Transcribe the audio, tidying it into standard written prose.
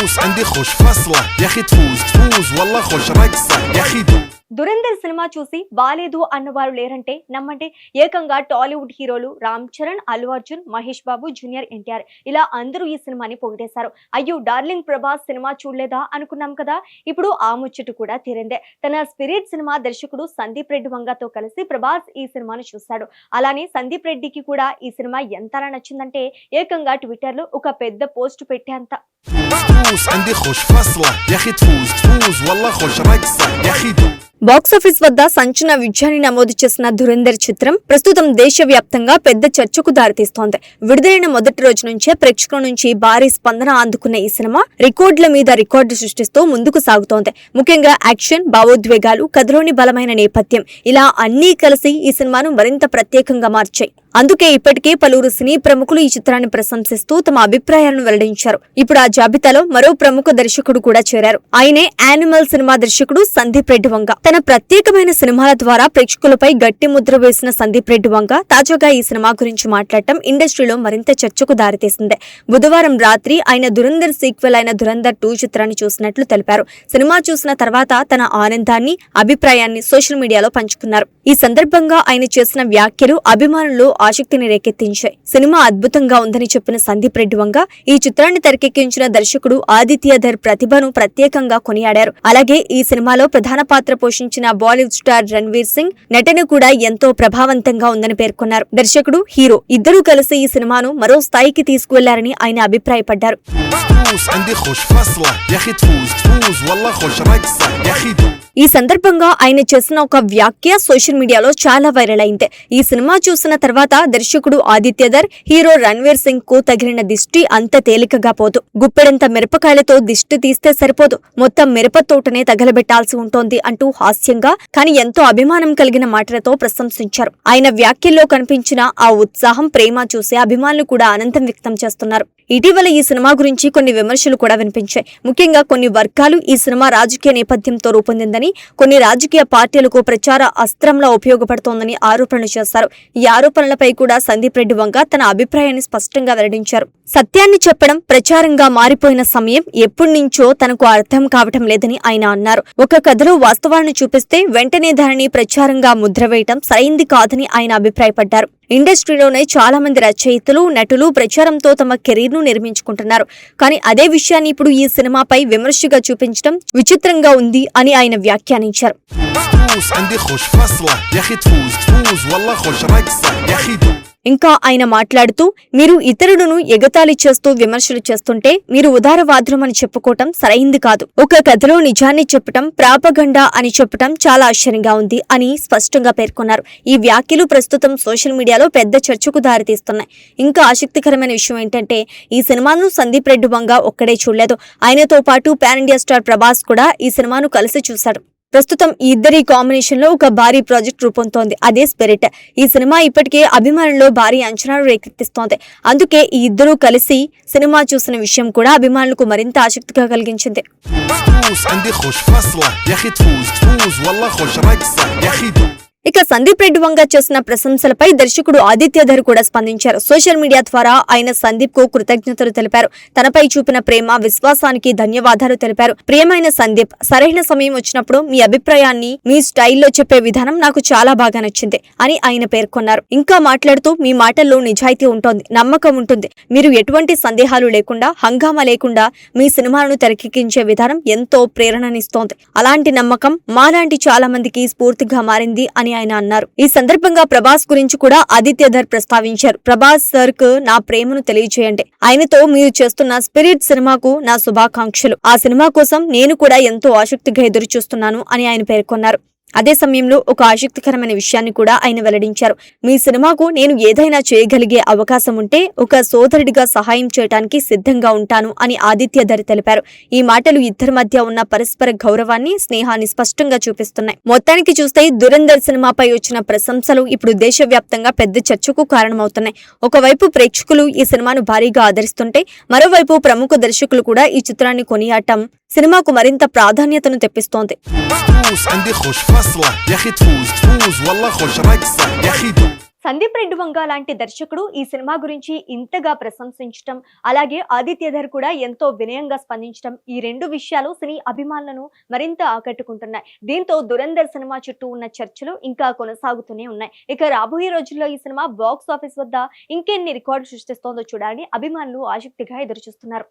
فلوس عندي خوش فصلة يا اخي تفوز والله خوش رقصة يا اخي దురేందర్ cinema చూసి బాలేదు అన్నవారు లేరంటే నమ్మండి. ఏకంగా టాలీవుడ్ హీరోలు రామ్ చరణ్, అల్లు అర్జున్, మహేష్ బాబు, జూనియర్ ఎన్టీఆర్ ఇలా అందరూ ఈ సినిమాని పొగిడేశారు. అయ్యో డార్లింగ్ ప్రభాస్ సినిమా చూడలేదా అనుకున్నాం కదా, ఇప్పుడు ఆ ముచ్చట కూడా తీరిందే. తన స్పిరిట్ సినిమా దర్శకుడు సందీప్ రెడ్డి వంగతో కలిసి ప్రభాస్ ఈ సినిమాను చూశాడు. అలానే సందీప్ రెడ్డికి కూడా ఈ సినిమా ఎంతలా నచ్చిందంటే ఏకంగా ట్విట్టర్ లో ఒక పెద్ద పోస్ట్ పెట్టేంత. బాక్సాఫీస్ వద్ద సంచలన విజయాన్ని నమోదు చేసిన ధురేందర్ చిత్రం ప్రస్తుతం దేశవ్యాప్తంగా పెద్ద చర్చకు దారితీస్తోంది. విడుదలైన మొదటి రోజు నుంచే ప్రేక్షకుల నుంచి భారీ స్పందన అందుకున్న ఈ సినిమా రికార్డుల మీద రికార్డు సృష్టిస్తూ ముందుకు సాగుతోంది. ముఖ్యంగా యాక్షన్, భావోద్వేగాలు, కథలోని బలమైన నేపథ్యం ఇలా అన్నీ కలిసి ఈ సినిమాను మరింత ప్రత్యేకంగా మార్చాయి. అందుకే ఇప్పటికే పలువురు సినీ ప్రముఖులు ఈ చిత్రాన్ని ప్రశంసిస్తూ తమ అభిప్రాయాలను వెల్లడించారు. ఇప్పుడు ఆ జాబితాలో మరో ప్రముఖ దర్శకుడు కూడా చేరారు. ఆయనే యానిమల్ సినిమా దర్శకుడు సందీప్ రెడ్డి వంగ. తన ప్రత్యేకమైన సినిమాల ద్వారా ప్రేక్షకులపై గట్టి ముద్ర వేసిన సందీప్ రెడ్డి వంగ తాజాగా ఈ సినిమా గురించి మాట్లాడటం ఇండస్ట్రీలో మరింత చర్చకు దారితీసింది. బుధవారం రాత్రి ఆయన దురంధర్ సీక్వెల్ అయిన దురంధర్ 2 చిత్రాన్ని చూసినట్లు తెలిపారు. సినిమా చూసిన తర్వాత తన ఆనందాన్ని, అభిప్రాయాన్ని సోషల్ మీడియాలో పంచుకున్నారు. ఈ సందర్భంగా ఆయన చేసిన వ్యాఖ్యలు అభిమానులు ఆసక్తిని రేకెత్తించాయి. సినిమా అద్భుతంగా ఉందని చెప్పిన సందీప్ రెడ్డి వంగ ఈ చిత్రాన్ని తెరకెక్కించిన దర్శకుడు ఆదిత్యధర్ ప్రతిభను ప్రత్యేకంగా కొనియాడారు. అలాగే ఈ సినిమాలో ప్రధాన పాత్ర పోషించిన బాలీవుడ్ స్టార్ రణ్వీర్ సింగ్ నటన కూడా ఎంతో ప్రభావవంతంగా ఉందని పేర్కొన్నారు. దర్శకుడు, హీరో ఇద్దరూ కలిసి ఈ సినిమాను మరో స్థాయికి తీసుకువెళ్లారని ఆయన అభిప్రాయపడ్డారు. ఈ సందర్భంగా ఆయన చేసిన ఒక వ్యాఖ్య సోషల్ మీడియాలో చాలా వైరల్ అయింది. ఈ సినిమా చూసిన తర్వాత దర్శకుడు ఆదిత్యధర్, హీరో రణ్వీర్ సింగ్ కు తగిలిన దిష్టి అంత తేలికగా పోదు. గుప్పెడంత మిరపకాయలతో దిష్టి తీస్తే సరిపోదు, మొత్తం మిరప తోటనే తగలబెట్టాల్సి ఉంటోంది అంటూ హాస్యంగా కానీ ఎంతో అభిమానం కలిగిన మాటలతో ప్రశంసించారు. ఆయన వ్యాఖ్యల్లో కనిపించిన ఆ ఉత్సాహం, ప్రేమ చూసి అభిమానులు కూడా ఆనందం వ్యక్తం చేస్తున్నారు. ఇటీవల ఈ సినిమా గురించి కొన్ని విమర్శలు కూడా వినిపించాయి. ముఖ్యంగా కొన్ని వర్గాలు ఈ సినిమా రాజకీయ నేపథ్యంతో రూపొందిందని, కొన్ని రాజకీయ పార్టీలకు ప్రచార అస్త్రంలా ఉపయోగపడుతోందని ఆరోపణలు చేశారు. ఈ ఆరోపణలపై కూడా సందీప్ రెడ్డి వంగ తన అభిప్రాయాన్ని స్పష్టంగా వెల్లడించారు. సత్యాన్ని చెప్పడం ప్రచారంగా మారిపోయిన సమయం ఎప్పటి నుంచో తనకు అర్థం కావటం లేదని ఆయన అన్నారు. ఒక కథలో వాస్తవాలను చూపిస్తే వెంటనే దానిని ప్రచారంగా ముద్ర వేయటం సరైంది కాదని ఆయన అభిప్రాయపడ్డారు. ఇండస్ట్రీలోనే చాలా మంది రచయితలు, నటులు ప్రచారంతో తమ కెరీర్ ను నిర్మించుకుంటున్నారు. కానీ అదే విషయాన్ని ఇప్పుడు ఈ సినిమాపై విమర్శగా చూపించడం విచిత్రంగా ఉంది అని ఆయన వ్యాఖ్యానించారు. ఇంకా ఆయన మాట్లాడుతూ, మీరు ఇతరులను ఎగతాళి చేస్తూ విమర్శలు చేస్తుంటే మీరు ఉదారవాదులమని చెప్పుకోవటం సరైంది కాదు. ఒక కథలో నిజాన్ని చెప్పటం, ప్రాపగండా అని చెప్పటం చాలా ఆశ్చర్యంగా ఉంది అని స్పష్టంగా పేర్కొన్నారు. ఈ వ్యాఖ్యలు ప్రస్తుతం సోషల్ మీడియాలో పెద్ద చర్చకు దారితీస్తున్నాయి. ఇంకా ఆసక్తికరమైన విషయం ఏంటంటే ఈ సినిమాను సందీప్ రెడ్డి వంగ ఒక్కడే చూడలేదు. ఆయనతో పాటు పాన్ ఇండియా స్టార్ ప్రభాస్ కూడా ఈ సినిమాను కలిసి చూశాడు. ప్రస్తుతం ఈ ఇద్దరి కాంబినేషన్ లో ఒక భారీ ప్రాజెక్ట్ రూపొందుతోంది. అదే స్పిరిట్. ఈ సినిమా ఇప్పటికే అభిమానుల్లో భారీ అంచనాలు రేకెత్తిస్తోంది. అందుకే ఈ ఇద్దరూ కలిసి సినిమా చూసిన విషయం కూడా అభిమానులకు మరింత ఆసక్తిగా కలిగించింది. ఇక సందీప్ రెడ్డి వంగ చేసిన ప్రశంసలపై దర్శకుడు ఆదిత్యధర్ కూడా స్పందించారు. సోషల్ మీడియా ద్వారా ఆయన సందీప్ కు కృతజ్ఞతలు తెలిపారు. తనపై చూపిన ప్రేమ, విశ్వాసానికి ధన్యవాదాలు తెలిపారు. ప్రియమైన సందీప్, సరైన సమయం వచ్చినప్పుడు మీ అభిప్రాయాన్ని మీ స్టైల్లో చెప్పే విధానం నాకు చాలా బాగా నచ్చింది అని ఆయన పేర్కొన్నారు. ఇంకా మాట్లాడుతూ, మీ మాటల్లో నిజాయితీ ఉంటోంది, నమ్మకం ఉంటుంది. మీరు ఎటువంటి సందేహాలు లేకుండా, హంగామా లేకుండా మీ సినిమాలను తెరకెక్కించే విధానం ఎంతో ప్రేరణనిస్తోంది. అలాంటి నమ్మకం మాలాంటి చాలా మందికి స్ఫూర్తిగా మారింది అని ఆయన అన్నారు. ఈ సందర్భంగా ప్రభాస్ గురించి కూడా ఆదిత్యధర్ ప్రస్తావించారు. ప్రభాస్ సర్ కు నా ప్రేమను తెలియజేయండి. ఆయనతో మీరు చేస్తున్న స్పిరిట్ సినిమాకు నా శుభాకాంక్షలు. ఆ సినిమా కోసం నేను కూడా ఎంతో ఆసక్తిగా ఎదురు చూస్తున్నాను అని ఆయన పేర్కొన్నారు. అదే సమయంలో ఒక ఆసక్తికరమైన విషయాన్ని కూడా ఆయన వెల్లడించారు. మీ సినిమాకు నేను ఏదైనా చేయగలిగే అవకాశం ఉంటే ఒక సోదరుడిగా సహాయం చేయడానికి సిద్ధంగా ఉంటాను అని ఆదిత్యధర్ తెలిపారు. ఈ మాటలు ఇద్దరి మధ్య ఉన్న పరస్పర గౌరవాన్ని, స్నేహాన్ని స్పష్టంగా చూపిస్తున్నాయి. మొత్తానికి చూస్తే దురంధర్ సినిమాపై వచ్చిన ప్రశంసలు ఇప్పుడు దేశవ్యాప్తంగా పెద్ద చర్చకు కారణమవుతున్నాయి. ఒకవైపు ప్రేక్షకులు ఈ సినిమాను భారీగా ఆదరిస్తుంటే, మరోవైపు ప్రముఖ దర్శకులు కూడా ఈ చిత్రాన్ని కొనియాడటం సినిమాకు మరింత ప్రాధాన్యతను తెప్పిస్తోంది. సందీప్ రెడ్డి వంగ లాంటి దర్శకుడు ఈ సినిమా గురించి ఇంతగా ప్రశంసించడం, అలాగే ఆదిత్యధర్ కూడా ఎంతో వినయంగా స్పందించడం, ఈ రెండు విషయాలు సినీ అభిమానులను మరింత ఆకట్టుకుంటున్నాయి. దీంతో దురంధర్ సినిమా చుట్టూ ఉన్న చర్చలు ఇంకా కొనసాగుతూనే ఉన్నాయి. ఇక రాబోయే రోజుల్లో ఈ సినిమా బాక్స్ ఆఫీస్ వద్ద ఇంకెన్ని రికార్డు సృష్టిస్తోందో చూడాలని అభిమానులు ఆసక్తిగా ఎదురుచూస్తున్నారు.